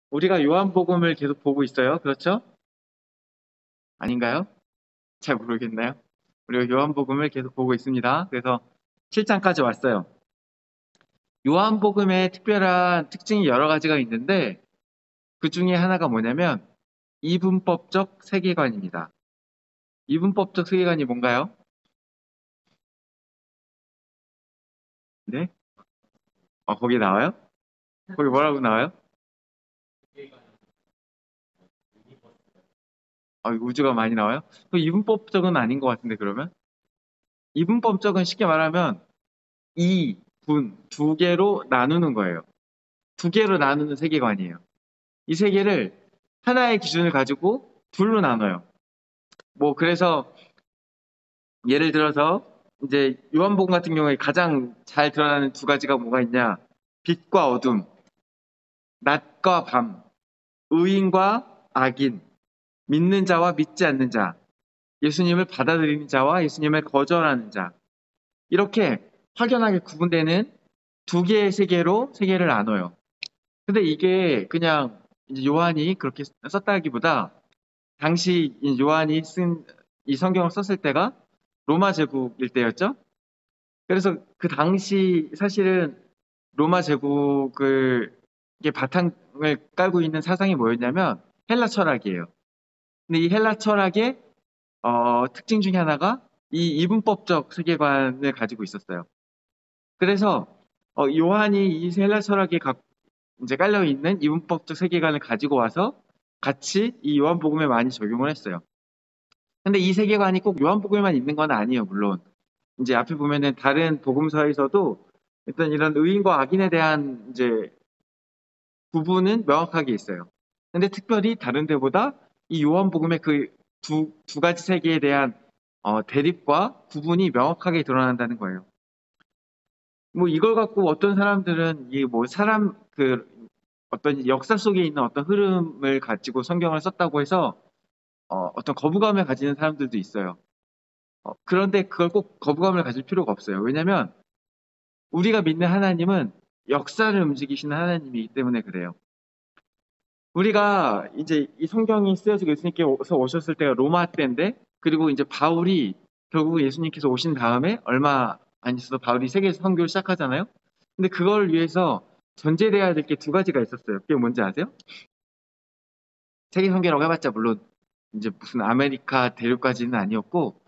우리가 요한복음을 계속 보고 있어요. 그렇죠? 아닌가요? 잘 모르겠나요? 우리가 요한복음을 계속 보고 있습니다. 그래서 7장까지 왔어요. 요한복음의 특별한 특징이 여러 가지가 있는데 그 중에 하나가 뭐냐면 이분법적 세계관입니다. 이분법적 세계관이 뭔가요? 네? 거기 나와요? 거기 뭐라고 나와요? 우주가 많이 나와요? 그 이분법적은 아닌 것 같은데 그러면? 이분법적은 쉽게 말하면 이, 분, 두 개로 나누는 거예요. 두 개로 나누는 세계관이에요. 이 세계를 하나의 기준을 가지고 둘로 나눠요. 그래서 예를 들어서 이제 요한복음 같은 경우에 가장 잘 드러나는 두 가지가 뭐가 있냐? 빛과 어둠, 낮과 밤, 의인과 악인, 믿는 자와 믿지 않는 자, 예수님을 받아들이는 자와 예수님을 거절하는 자. 이렇게 확연하게 구분되는 두 개의 세계로 세계를 나눠요. 근데 이게 그냥 이제 요한이 그렇게 썼다기보다 당시 요한이 쓴 이 성경을 썼을 때가 로마 제국일 때였죠. 그래서 그 당시 사실은 로마 제국을 이게 바탕을 깔고 있는 사상이 뭐였냐면 헬라 철학이에요. 근데 이 헬라 철학의 특징 중에 하나가 이 이분법적 세계관을 가지고 있었어요. 그래서 요한이 이 헬라 철학에 이제 깔려 있는 이분법적 세계관을 가지고 와서 같이 이 요한복음에 많이 적용을 했어요. 근데 이 세계관이 꼭 요한복음에만 있는 건 아니에요, 물론. 이제 앞에 보면은 다른 복음서에서도 일단 이런 의인과 악인에 대한 이제 구분은 명확하게 있어요. 근데 특별히 다른 데보다 이 요한복음의 그 두 가지 세계에 대한 대립과 구분이 명확하게 드러난다는 거예요. 이걸 갖고 어떤 사람들은 이 사람 어떤 역사 속에 있는 어떤 흐름을 가지고 성경을 썼다고 해서 어떤 거부감을 가지는 사람들도 있어요. 그런데 그걸 꼭 거부감을 가질 필요가 없어요. 왜냐하면 우리가 믿는 하나님은 역사를 움직이시는 하나님이기 때문에 그래요. 우리가 이제 이 성경이 쓰여지고 예수님께서 오셨을 때가 로마 때인데, 그리고 이제 바울이 결국 예수님께서 오신 다음에 얼마 안 있어서 바울이 세계에서 선교를 시작하잖아요. 근데 그걸 위해서 전제돼야 될 게 두 가지가 있었어요. 그게 뭔지 아세요? 세계 선교라고 해봤자 물론 이제 무슨 아메리카 대륙까지는 아니었고,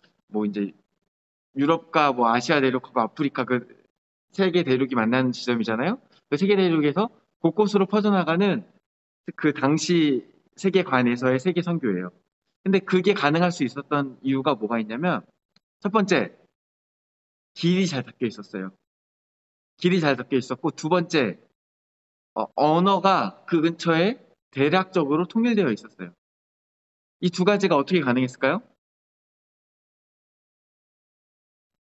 이제 유럽과 아시아 대륙과 아프리카 그 세계 대륙이 만나는 지점이잖아요. 그 세계 대륙에서 곳곳으로 퍼져나가는 그 당시 세계관에서의 세계 선교예요. 근데 그게 가능할 수 있었던 이유가 뭐가 있냐면 첫 번째, 길이 잘 닦여 있었어요. 길이 잘 닦여 있었고 두 번째, 언어가 그 근처에 대략적으로 통일되어 있었어요. 이 두 가지가 어떻게 가능했을까요?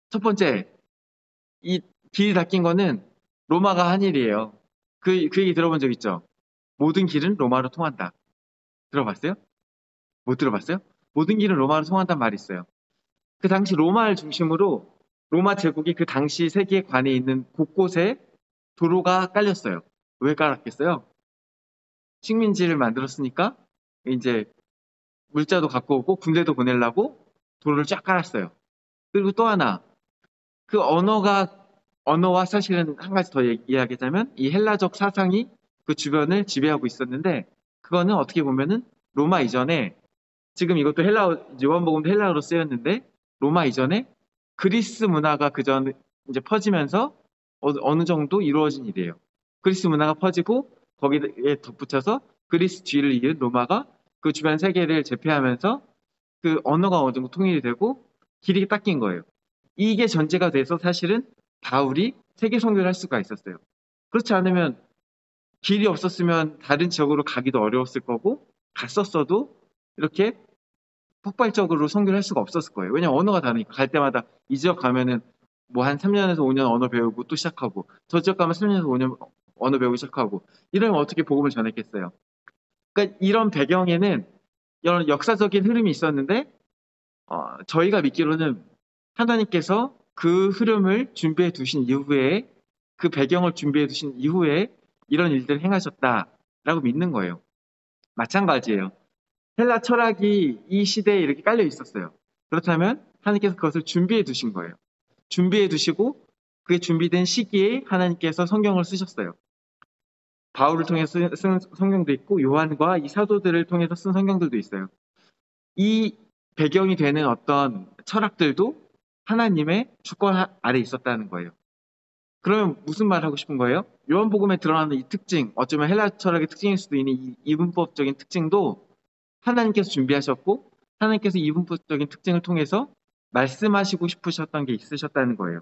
첫 번째, 이 길이 닦인 거는 로마가 한 일이에요. 그 얘기 들어본 적 있죠? 모든 길은 로마로 통한다. 들어봤어요? 못 들어봤어요? 모든 길은 로마로 통한다는 말이 있어요. 그 당시 로마를 중심으로 로마 제국이 그 당시 세계관에 있는 곳곳에 도로가 깔렸어요. 왜 깔았겠어요? 식민지를 만들었으니까 이제 물자도 갖고 오고 군대도 보내려고 도로를 쫙 깔았어요. 그리고 또 하나, 그 언어와 사실은 한 가지 더 이야기하자면 이 헬라적 사상이 그 주변을 지배하고 있었는데 그거는 어떻게 보면은 로마 이전에 지금 이것도 요한복음도 헬라어로 쓰였는데 로마 이전에 그리스 문화가 그전 이제 퍼지면서 어느 정도 이루어진 일이에요. 그리스 문화가 퍼지고 거기에 덧붙여서 그리스 뒤를 이은 로마가 그 주변 세계를 제패하면서 그 언어가 어느 정도 통일이 되고 길이 닦인 거예요. 이게 전제가 돼서 사실은 바울이 세계 선교를 할 수가 있었어요. 그렇지 않으면 길이 없었으면 다른 지역으로 가기도 어려웠을 거고 갔었어도 이렇게 폭발적으로 선교를 할 수가 없었을 거예요. 왜냐면 언어가 다르니까 갈 때마다 이 지역 가면은 한 3년에서 5년 언어 배우고 또 시작하고 저 지역 가면 3년에서 5년 언어 배우고 시작하고 이러면 어떻게 복음을 전했겠어요. 그러니까 이런 배경에는 이런 역사적인 흐름이 있었는데 저희가 믿기로는 하나님께서 그 흐름을 준비해 두신 이후에 그 배경을 준비해 두신 이후에 이런 일들을 행하셨다. 라고 믿는 거예요. 마찬가지예요. 헬라 철학이 이 시대에 이렇게 깔려 있었어요. 그렇다면 하나님께서 그것을 준비해 두신 거예요. 준비해 두시고 그게 준비된 시기에 하나님께서 성경을 쓰셨어요. 바울을 통해서 쓴 성경도 있고 요한과 이 사도들을 통해서 쓴 성경들도 있어요. 이 배경이 되는 어떤 철학들도 하나님의 주권 아래 있었다는 거예요. 그러면 무슨 말 하고 싶은 거예요? 요한복음에 드러나는 이 특징, 어쩌면 헬라 철학의 특징일 수도 있는 이 이분법적인 특징도 하나님께서 준비하셨고 하나님께서 이분법적인 특징을 통해서 말씀하시고 싶으셨던 게 있으셨다는 거예요.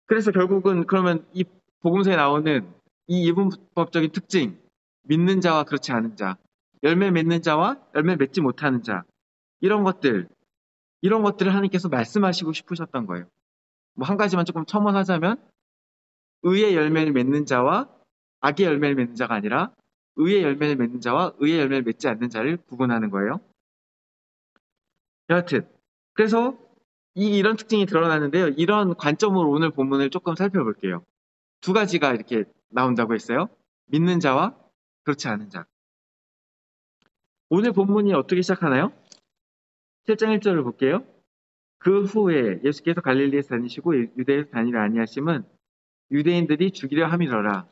그래서 결국은 그러면 이 복음서에 나오는 이 이분법적인 특징, 믿는 자와 그렇지 않은 자, 열매 맺는 자와 열매 맺지 못하는 자, 이런 것들을 하나님께서 말씀하시고 싶으셨던 거예요. 뭐 한 가지만 조금 첨언하자면 의의 열매를 맺는 자와 악의 열매를 맺는 자가 아니라 의의 열매를 맺는 자와 의의 열매를 맺지 않는 자를 구분하는 거예요. 여하튼 그래서 이런 특징이 드러나는데요. 이런 관점으로 오늘 본문을 조금 살펴볼게요. 두 가지가 이렇게 나온다고 했어요. 믿는 자와 그렇지 않은 자. 오늘 본문이 어떻게 시작하나요? 7장 1절을 볼게요. 그 후에 예수께서 갈릴리에서 다니시고 유대에서 다니려 아니하심은 유대인들이 죽이려 함이러라.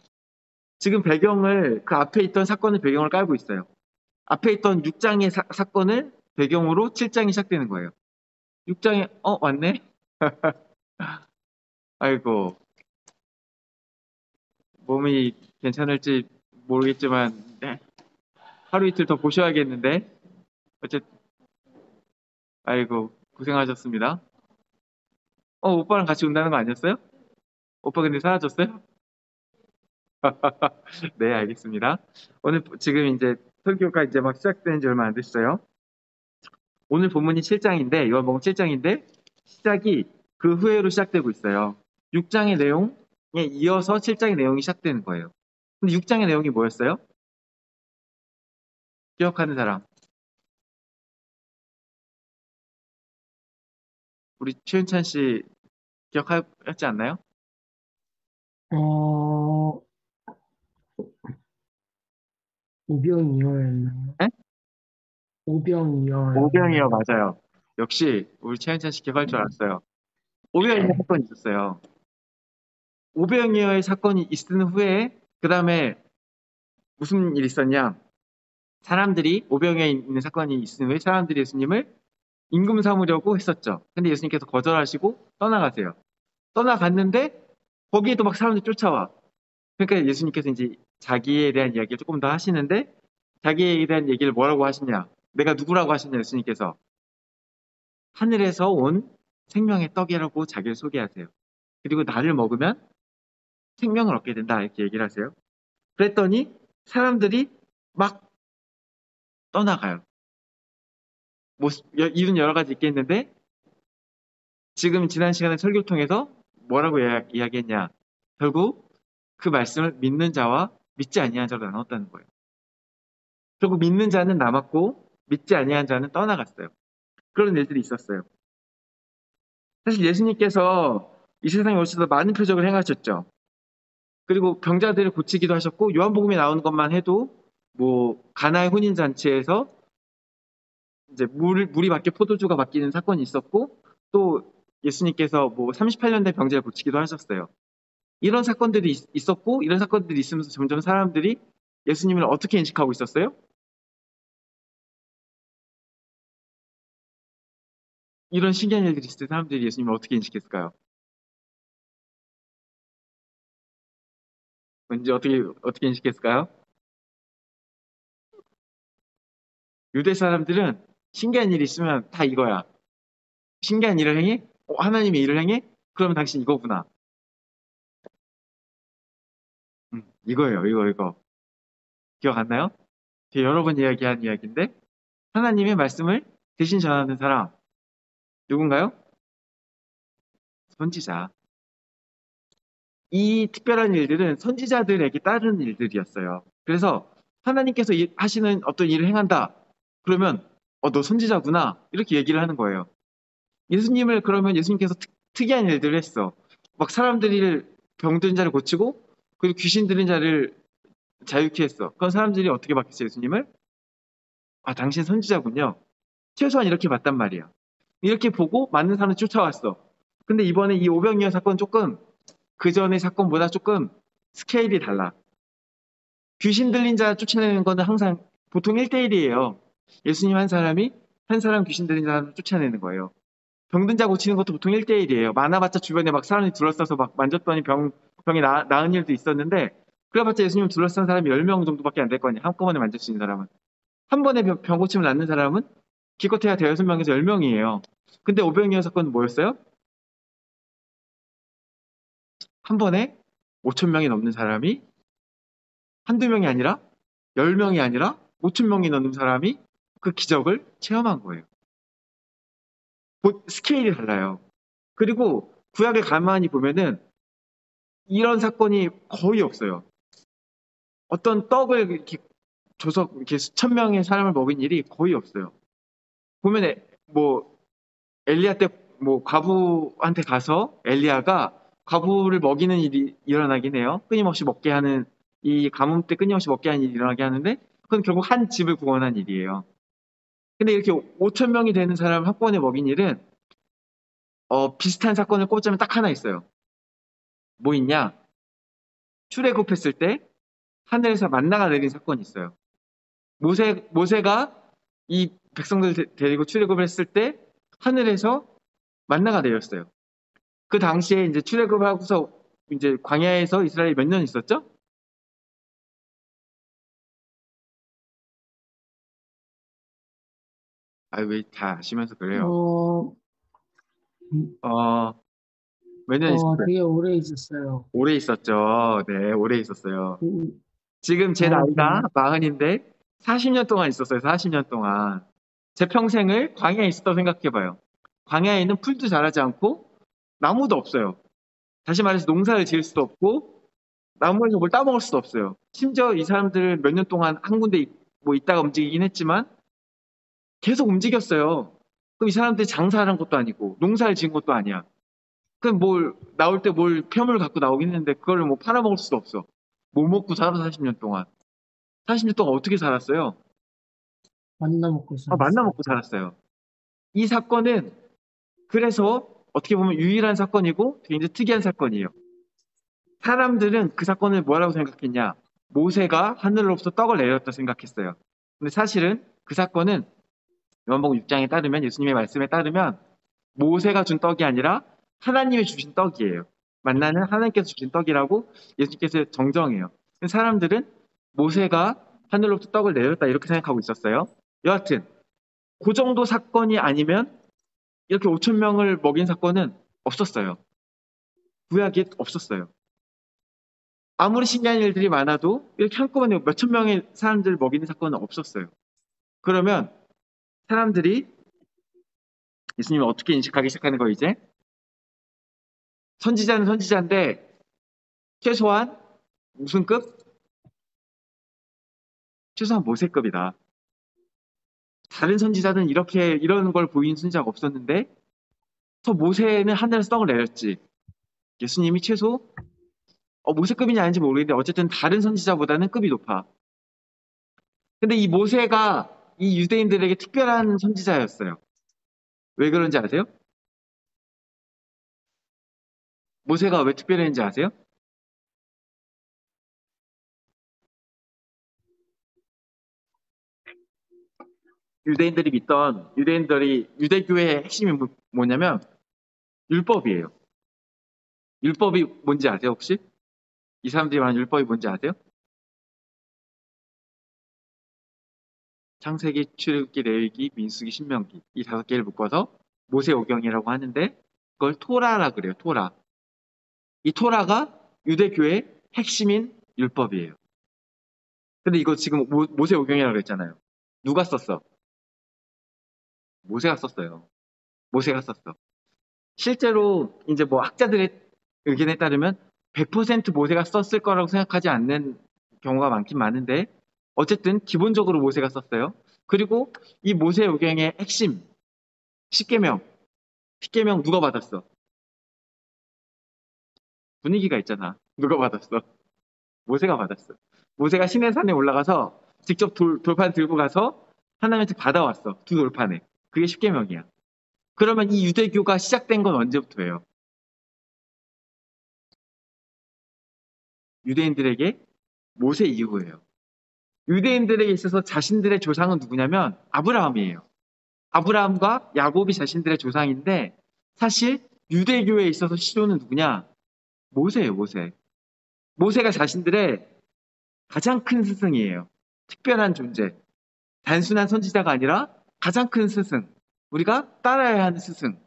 지금 배경을 그 앞에 있던 사건의 배경을 깔고 있어요. 앞에 있던 6장의 사건을 배경으로 7장이 시작되는 거예요. 6장에 왔네? 아이고 몸이 괜찮을지 모르겠지만 네. 하루 이틀 더 보셔야겠는데 어쨌든 아이고 고생하셨습니다. 오빠랑 같이 온다는 거 아니었어요? 오빠 근데 사라졌어요? 네 알겠습니다. 오늘 지금 이제 설교가 이제 막 시작된 지 얼마 안 됐어요. 오늘 본문이 7장인데 요한복음 7장인데 시작이 그 후에로 시작되고 있어요. 6장의 내용에 이어서 7장의 내용이 시작되는 거예요. 근데 6장의 내용이 뭐였어요? 기억하는 사람. 우리 최윤찬 씨 기억하지 않나요? 어, 오병이어였나요? 네? 오병이어 오병이어였나요? 맞아요. 역시 우리 최윤찬 씨 기억할 줄 알았어요. 오병이어 사건이 있었어요. 오병이어의 사건이 있은 후에 그 다음에 무슨 일이 있었냐? 사람들이 오병이어에 있는 사건이 있은 후에 사람들이 예수님을 임금 삼으려고 했었죠. 근데 예수님께서 거절하시고 떠나가세요. 떠나갔는데 거기에도 막 사람들이 쫓아와. 그러니까 예수님께서 이제 자기에 대한 이야기를 조금 더 하시는데 자기에 대한 얘기를 뭐라고 하시냐? 내가 누구라고 하시냐 예수님께서 하늘에서 온 생명의 떡이라고 자기를 소개하세요. 그리고 나를 먹으면 생명을 얻게 된다 이렇게 얘기를 하세요. 그랬더니 사람들이 막 떠나가요. 뭐 이유는 여러 가지 있겠는데 지금 지난 시간에 설교를 통해서 뭐라고 이야기했냐? 결국 그 말씀을 믿는 자와 믿지 아니한 자로 나눴다는 거예요. 결국 믿는 자는 남았고 믿지 아니한 자는 떠나갔어요. 그런 일들이 있었어요. 사실 예수님께서 이 세상에 오셔서 많은 표적을 행하셨죠. 그리고 병자들을 고치기도 하셨고 요한복음에 나오는 것만 해도 뭐 가나의 혼인 잔치에서 이제 물이 바뀌어 포도주가 바뀌는 사건이 있었고 또 예수님께서 뭐 38년 된 병자를 고치기도 하셨어요. 이런 사건들이 있었고 이런 사건들이 있으면서 점점 사람들이 예수님을 어떻게 인식하고 있었어요? 이런 신기한 일들이 있을 때 사람들이 예수님을 어떻게 인식했을까요? 왠지 어떻게 인식했을까요? 유대 사람들은 신기한 일이 있으면 다 이거야. 신기한 일을 행해? 하나님의 일을 행해? 그러면 당신 이거구나. 이거예요, 이거. 기억 안 나요? 제가 여러 번 이야기한 이야기인데, 하나님의 말씀을 대신 전하는 사람, 누군가요? 선지자. 이 특별한 일들은 선지자들에게 따르는 일들이었어요. 그래서 하나님께서 하시는 어떤 일을 행한다. 그러면, 너 선지자구나. 이렇게 얘기를 하는 거예요. 예수님을 그러면 예수님께서 특이한 일들을 했어. 막 사람들이 병든 자를 고치고, 그리고 귀신 들린 자를 자유케 했어. 그런 사람들이 어떻게 봤겠어요, 예수님을? 아, 당신 선지자군요. 최소한 이렇게 봤단 말이야. 이렇게 보고 맞는 사람을 쫓아왔어. 근데 이번에 이 오병이어 사건 조금 그 전의 사건보다 조금 스케일이 달라. 귀신 들린 자 쫓아내는 거는 항상 보통 1대1이에요. 예수님 한 사람이 한 사람 귀신 들린 사람을 쫓아내는 거예요. 병든 자 고치는 것도 보통 1대1이에요. 많아봤자 주변에 막 사람이 둘러싸서 막 만졌더니 병이 나은 일도 있었는데, 그래봤자 예수님 둘러싼 사람이 10명 정도밖에 안 될 거 아니에요. 한꺼번에 만질 수 있는 사람은. 한 번에 병 고침을 낫는 사람은 기껏해야 대여섯 명에서 10명이에요. 근데 오병이어 사건은 뭐였어요? 한 번에 5천 명이 넘는 사람이 한두 명이 아니라 10명이 아니라 5천 명이 넘는 사람이 그 기적을 체험한 거예요. 스케일이 달라요. 그리고 구약을 가만히 보면은 이런 사건이 거의 없어요. 어떤 떡을 이렇게 줘서 이렇게 수천 명의 사람을 먹인 일이 거의 없어요. 보면 뭐 엘리야 때 뭐 과부한테 가서 엘리야가 과부를 먹이는 일이 일어나긴 해요. 끊임없이 먹게 하는 이 가뭄 때 끊임없이 먹게 하는 일이 일어나게 하는데 그건 결국 한 집을 구원한 일이에요. 근데 이렇게 5천 명이 되는 사람을 한꺼번에 먹인 일은 비슷한 사건을 꼽자면 딱 하나 있어요. 뭐 있냐? 출애굽했을 때 하늘에서 만나가 내린 사건이 있어요. 모세가 이 백성들 데리고 출애굽을 했을 때 하늘에서 만나가 내렸어요. 그 당시에 이제 출애굽을 하고서 이제 광야에서 이스라엘이 몇 년 있었죠? 아, 왜 다 아시면서 그래요? 어, 어, 몇 년 있었어요? 되게 오래 있었어요. 오래 있었죠. 네, 오래 있었어요. 음, 지금 제 나이가 그, 40인데 40년 동안 있었어요. 40년 동안. 제 평생을 광야에 있었다고 생각해봐요. 광야에는 풀도 자라지 않고 나무도 없어요. 다시 말해서 농사를 지을 수도 없고 나무에서 뭘 따먹을 수도 없어요. 심지어 이 사람들은 몇 년 동안 한 군데 뭐 있다가 움직이긴 했지만 계속 움직였어요. 그럼 이 사람들이 장사하는 것도 아니고 농사를 지은 것도 아니야. 그럼 뭘 나올 때 뭘 폐물 갖고 나오긴 했는데 그걸 뭐 팔아먹을 수도 없어. 뭐 먹고 살아 40년 동안. 40년 동안 어떻게 살았어요? 만나 먹고 아, 만나 살았어요. 먹고 살았어요. 이 사건은 그래서 어떻게 보면 유일한 사건이고 굉장히 특이한 사건이에요. 사람들은 그 사건을 뭐라고 생각했냐? 모세가 하늘로부터 떡을 내렸다 생각했어요. 근데 사실은 그 사건은 요한복음 6장에 따르면 예수님의 말씀에 따르면 모세가 준 떡이 아니라 하나님이 주신 떡이에요. 만나는 하나님께서 주신 떡이라고 예수님께서 정정해요. 사람들은 모세가 하늘로부터 떡을 내렸다 이렇게 생각하고 있었어요. 여하튼 그 정도 사건이 아니면 이렇게 5천 명을 먹인 사건은 없었어요. 구약에 없었어요. 아무리 신기한 일들이 많아도 이렇게 한꺼번에 몇천 명의 사람들을 먹이는 사건은 없었어요. 그러면 사람들이 예수님을 어떻게 인식하기 시작하는 거 이제? 선지자는 선지자인데 최소한 무슨 급? 최소한 모세급이다. 다른 선지자는 이렇게 이런 걸 보인 선지자가 없었는데 저 모세는 하늘에서 떡을 내렸지. 예수님이 최소 모세급이냐 아닌지 모르겠는데 어쨌든 다른 선지자보다는 급이 높아. 근데 이 모세가 이 유대인들에게 특별한 선지자였어요. 왜 그런지 아세요? 모세가 왜 특별했는지 아세요? 유대교회의 핵심이 뭐냐면 율법이에요. 율법이 뭔지 아세요, 혹시? 이 사람들이 말하는 율법이 뭔지 아세요? 창세기, 출애굽기, 레위기, 민수기, 신명기 이 다섯 개를 묶어서 모세오경이라고 하는데 그걸 토라라 그래요. 토라. 이 토라가 유대교의 핵심인 율법이에요. 근데 이거 지금 모세오경이라고 그랬잖아요. 누가 썼어? 모세가 썼어요. 모세가 썼어. 실제로 이제 뭐 학자들의 의견에 따르면 100% 모세가 썼을 거라고 생각하지 않는 경우가 많긴 많은데 어쨌든 기본적으로 모세가 썼어요. 그리고 이 모세오경의 핵심 10계명 10계명 누가 받았어? 분위기가 있잖아. 누가 받았어? 모세가 받았어. 모세가 시내산에 올라가서 직접 돌판 들고 가서 하나님한테 받아왔어. 두 돌판에. 그게 십계명이야. 그러면 이 유대교가 시작된 건 언제부터예요? 유대인들에게 모세 이후예요. 유대인들에게 있어서 자신들의 조상은 누구냐면 아브라함이에요. 아브라함과 야곱이 자신들의 조상인데 사실 유대교에 있어서 시조는 누구냐? 모세예요, 모세. 모세가 자신들의 가장 큰 스승이에요. 특별한 존재. 단순한 선지자가 아니라 가장 큰 스승. 우리가 따라야 하는 스승.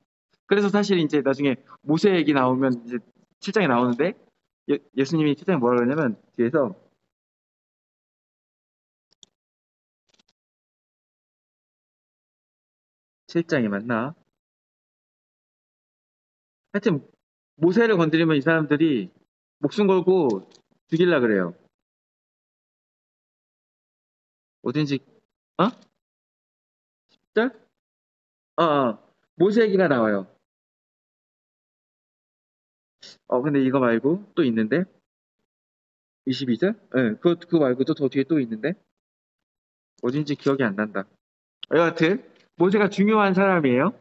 그래서 사실 이제 나중에 모세 얘기 나오면 이제 7장에 나오는데 예수님이 7장에 뭐라 그러냐면 뒤에서 7장이 맞나? 하여튼 모세를 건드리면 이 사람들이 목숨 걸고 죽일라 그래요. 어딘지 어? 10절? 모세 얘기가 나와요. 근데 이거 말고 또 있는데 22절? 네, 그거 말고 또 더 뒤에 또 있는데 어딘지 기억이 안 난다. 여하튼 모세가 중요한 사람이에요.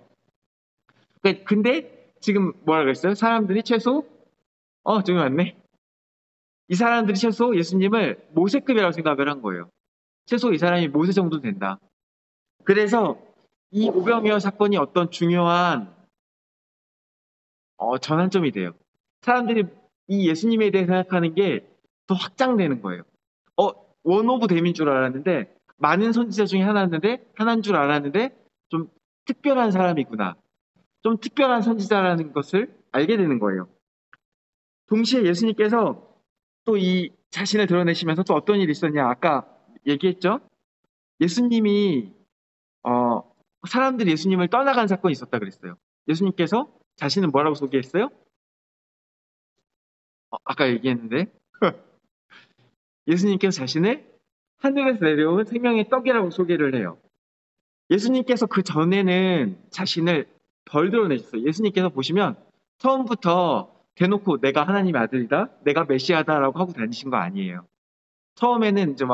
근데 지금 뭐라 그랬어요? 사람들이 최소 저기 맞네. 이 사람들이 최소 예수님을 모세급이라고 생각을 한 거예요. 최소 이 사람이 모세 정도 된다. 그래서 이 오병이어 사건이 어떤 중요한 전환점이 돼요. 사람들이 이 예수님에 대해 생각하는 게 더 확장되는 거예요. 원 오브 댐인 줄 알았는데 많은 선지자 중에 하나인 줄 알았는데 좀 특별한 사람이구나. 좀 특별한 선지자라는 것을 알게 되는 거예요. 동시에 예수님께서 또 이 자신을 드러내시면서 또 어떤 일이 있었냐. 아까 얘기했죠? 예수님이 사람들이 예수님을 떠나간 사건이 있었다 그랬어요. 예수님께서 자신을 뭐라고 소개했어요? 아까 얘기했는데 예수님께서 자신을 하늘에서 내려온 생명의 떡이라고 소개를 해요. 예수님께서 그 전에는 자신을 덜 드러내셨어요. 예수님께서 보시면 처음부터 대놓고 내가 하나님의 아들이다, 내가 메시아다라고 하고 다니신 거 아니에요. 처음에는 이제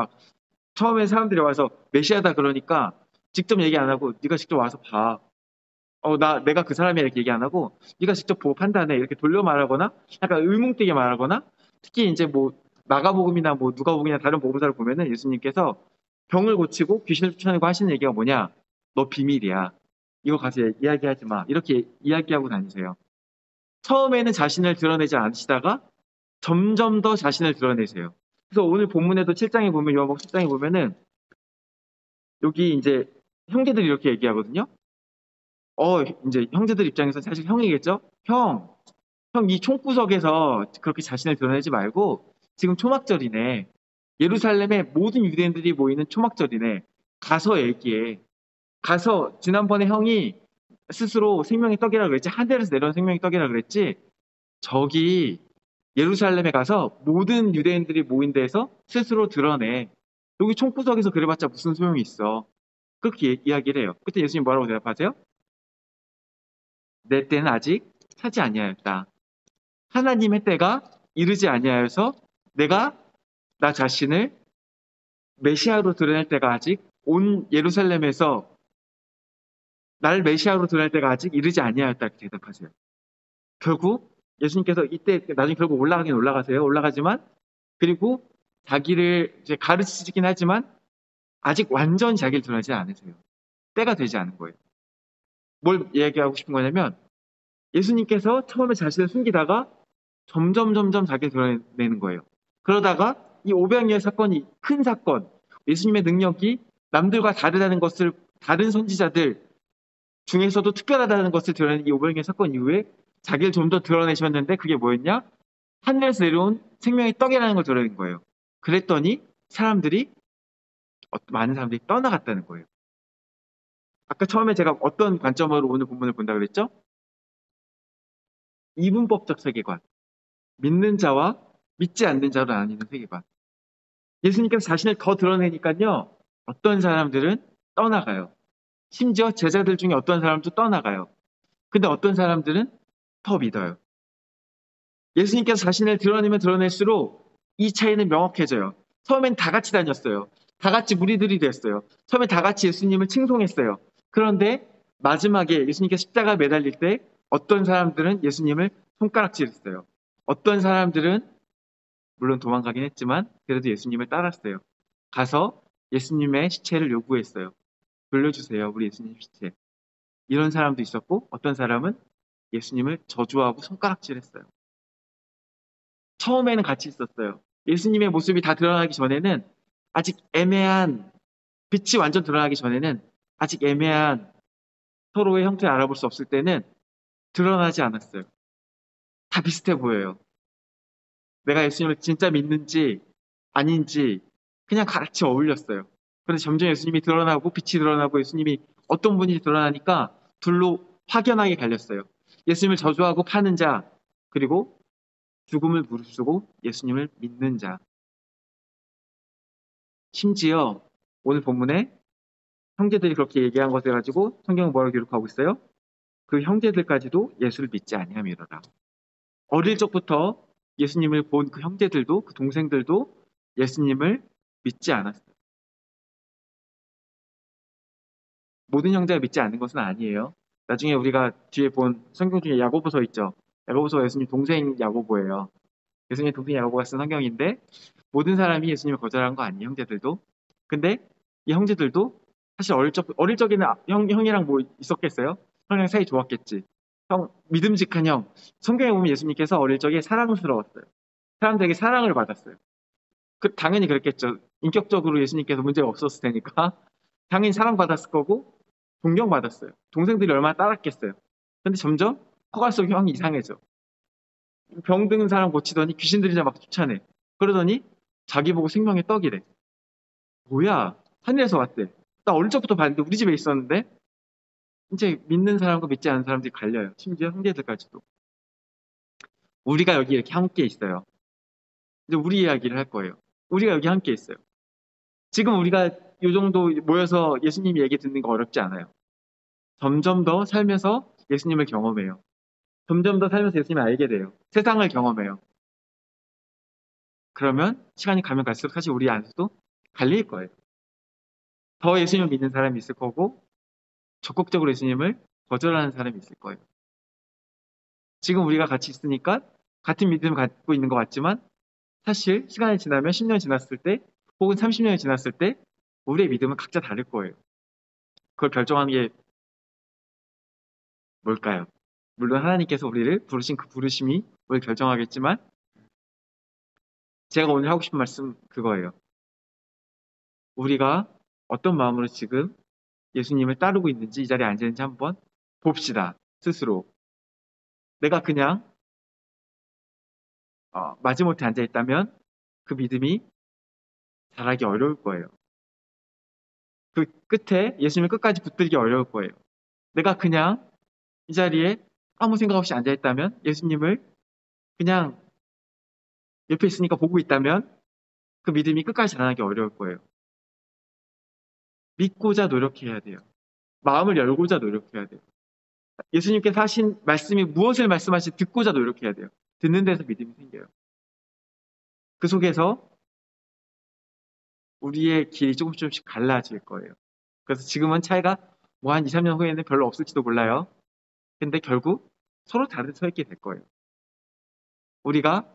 처음에 사람들이 와서 메시아다 그러니까 직접 얘기 안 하고 네가 직접 와서 봐. 내가 그 사람이야 이렇게 얘기 안 하고 네가 직접 보고 판단해 이렇게 돌려 말하거나 약간 의문되게 말하거나 특히 이제 마가복음이나 누가복음이나 다른 복음서를 보면은 예수님께서 병을 고치고 귀신을 쫓아내고 하시는 얘기가 뭐냐? 너 비밀이야. 이거 가서 이야기하지 마. 이렇게 이야기하고 다니세요. 처음에는 자신을 드러내지 않으시다가 점점 더 자신을 드러내세요. 그래서 오늘 본문에도 7장에 보면 요한복음 7장에 보면은 여기 이제 형제들이 이렇게 얘기하거든요. 이제 형제들 입장에서 사실 형이겠죠? 형 이 총구석에서 그렇게 자신을 드러내지 말고 지금 초막절이네. 예루살렘에 모든 유대인들이 모이는 초막절이네. 가서 얘기해. 가서 지난번에 형이 스스로 생명의 떡이라고 그랬지. 하늘에서 내려온 생명의 떡이라고 그랬지. 저기 예루살렘에 가서 모든 유대인들이 모인 데에서 스스로 드러내. 여기 총구석에서 그래봤자 무슨 소용이 있어. 그렇게 이야기를 해요. 그때 예수님 뭐라고 대답하세요? 내 때는 아직 차지 아니하였다. 하나님의 때가 이르지 아니하여서 내가 나 자신을 메시아로 드러낼 때가 아직 온 예루살렘에서 나를 메시아로 드러낼 때가 아직 이르지 아니하였다 이렇게 대답하세요. 결국 예수님께서 이때 나중에 결국 올라가긴 올라가세요. 올라가지만 그리고 자기를 이제 가르치긴 하지만 아직 완전히 자기를 드러내지 않으세요. 때가 되지 않은 거예요. 뭘 얘기하고 싶은 거냐면 예수님께서 처음에 자신을 숨기다가 점점 자기를 드러내는 거예요. 그러다가 이 오병이어 사건이 큰 사건, 예수님의 능력이 남들과 다르다는 것을 다른 선지자들 중에서도 특별하다는 것을 드러내는 이 오병이어 사건 이후에 자기를 좀 더 드러내셨는데 그게 뭐였냐? 하늘에서 내려온 생명의 떡이라는 걸 드러낸 거예요. 그랬더니 많은 사람들이 떠나갔다는 거예요. 아까 처음에 제가 어떤 관점으로 오늘 본문을 본다 그랬죠? 이분법적 세계관. 믿는 자와 믿지 않는 자로 나뉘는 세계관. 예수님께서 자신을 더 드러내니까요. 어떤 사람들은 떠나가요. 심지어 제자들 중에 어떤 사람도 떠나가요. 근데 어떤 사람들은 더 믿어요. 예수님께서 자신을 드러내면 드러낼수록 이 차이는 명확해져요. 처음엔 다 같이 다녔어요. 다 같이 무리들이 됐어요. 처음엔 다 같이 예수님을 칭송했어요. 그런데 마지막에 예수님께 십자가에 매달릴 때 어떤 사람들은 예수님을 손가락질했어요. 어떤 사람들은 물론 도망가긴 했지만 그래도 예수님을 따랐어요. 가서 예수님의 시체를 요구했어요. 돌려주세요, 우리 예수님 시체. 이런 사람도 있었고 어떤 사람은 예수님을 저주하고 손가락질했어요. 처음에는 같이 있었어요. 예수님의 모습이 다 드러나기 전에는 아직 애매한, 빛이 완전 드러나기 전에는 아직 애매한 서로의 형태를 알아볼 수 없을 때는 드러나지 않았어요. 다 비슷해 보여요. 내가 예수님을 진짜 믿는지 아닌지 그냥 같이 어울렸어요. 그런데 점점 예수님이 드러나고 빛이 드러나고 예수님이 어떤 분인지 드러나니까 둘로 확연하게 갈렸어요. 예수님을 저주하고 파는 자, 그리고 죽음을 무릅쓰고 예수님을 믿는 자. 심지어 오늘 본문에 형제들이 그렇게 얘기한 것을 가지고 성경은 뭐라고 기록하고 있어요? 그 형제들까지도 예수를 믿지 아니함이로라. 어릴 적부터 예수님을 본 그 형제들도 그 동생들도 예수님을 믿지 않았어요. 모든 형제가 믿지 않는 것은 아니에요. 나중에 우리가 뒤에 본 성경 중에 야고보서 있죠. 야고보서 예수님 동생 야고보예요. 예수님 동생 야고보가 쓴 성경인데 모든 사람이 예수님을 거절한 거 아니에요, 형제들도. 근데 이 형제들도 사실 어릴 적에는 형이랑 뭐 있었겠어요? 형이랑 사이 좋았겠지. 형, 믿음직한 형. 성경에 보면 예수님께서 어릴 적에 사랑스러웠어요. 사람들에게 사랑을 받았어요. 당연히 그랬겠죠. 인격적으로 예수님께서 문제가 없었을 테니까. 당연히 사랑받았을 거고, 존경받았어요. 동생들이 얼마나 따랐겠어요. 근데 점점 커갈수록 형이 이상해져. 병든 사람 고치더니 귀신 들리자 막 쫓아내. 그러더니 자기 보고 생명의 떡이래. 뭐야? 하늘에서 왔대. 나 어릴 적부터 봤는데 우리 집에 있었는데 이제 믿는 사람과 믿지 않는 사람들이 갈려요. 심지어 형제들까지도. 우리가 여기 이렇게 함께 있어요. 이제 우리 이야기를 할 거예요. 우리가 여기 함께 있어요. 지금 우리가 이 정도 모여서 예수님 얘기 듣는 거 어렵지 않아요. 점점 더 살면서 예수님을 경험해요. 점점 더 살면서 예수님을 알게 돼요. 세상을 경험해요. 그러면 시간이 가면 갈수록 사실 우리 안에서도 갈릴 거예요. 더 예수님을 믿는 사람이 있을 거고 적극적으로 예수님을 거절하는 사람이 있을 거예요. 지금 우리가 같이 있으니까 같은 믿음을 갖고 있는 것 같지만 사실 시간이 지나면 10년 지났을 때 혹은 30년이 지났을 때 우리의 믿음은 각자 다를 거예요. 그걸 결정하는 게 뭘까요? 물론 하나님께서 우리를 부르신 그 부르심이 우리를 결정하겠지만 제가 오늘 하고 싶은 말씀 그거예요. 우리가 어떤 마음으로 지금 예수님을 따르고 있는지 이 자리에 앉아 있는지 한번 봅시다. 스스로. 내가 그냥 마지못해 앉아 있다면 그 믿음이 자라기 어려울 거예요. 그 끝에 예수님을 끝까지 붙들기 어려울 거예요. 내가 그냥 이 자리에 아무 생각 없이 앉아 있다면 예수님을 그냥 옆에 있으니까 보고 있다면 그 믿음이 끝까지 자라나기 어려울 거예요. 믿고자 노력해야 돼요. 마음을 열고자 노력해야 돼요. 예수님께서 하신 말씀이 무엇을 말씀하시는지 듣고자 노력해야 돼요. 듣는 데서 믿음이 생겨요. 그 속에서 우리의 길이 조금씩 갈라질 거예요. 그래서 지금은 차이가 뭐 한 2, 3년 후에는 별로 없을지도 몰라요. 근데 결국 서로 다른 서 있게 될 거예요. 우리가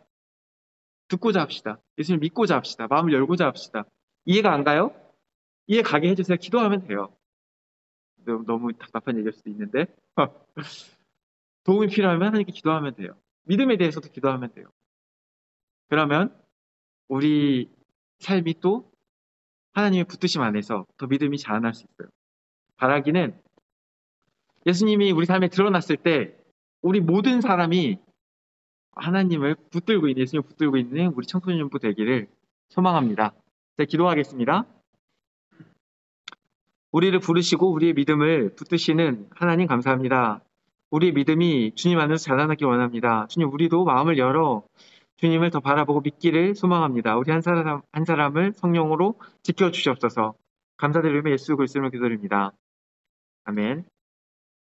듣고자 합시다. 예수님 믿고자 합시다. 마음을 열고자 합시다. 이해가 안 가요? 이해 가게 해주세요. 기도하면 돼요. 너무 답답한 얘기일 수도 있는데 도움이 필요하면 하나님께 기도하면 돼요. 믿음에 대해서도 기도하면 돼요. 그러면 우리 삶이 또 하나님의 붙드심 안에서 더 믿음이 자라날 수 있어요. 바라기는 예수님이 우리 삶에 드러났을 때 우리 모든 사람이 하나님을 붙들고 있는, 예수님을 붙들고 있는 우리 청소년부 되기를 소망합니다. 자, 기도하겠습니다. 우리를 부르시고 우리의 믿음을 붙드시는 하나님 감사합니다. 우리의 믿음이 주님 안에서 자라나길 원합니다. 주님, 우리도 마음을 열어 주님을 더 바라보고 믿기를 소망합니다. 우리 한 사람 한 사람을 성령으로 지켜주시옵소서. 감사드리며 예수 그리스도로 기도드립니다. 아멘.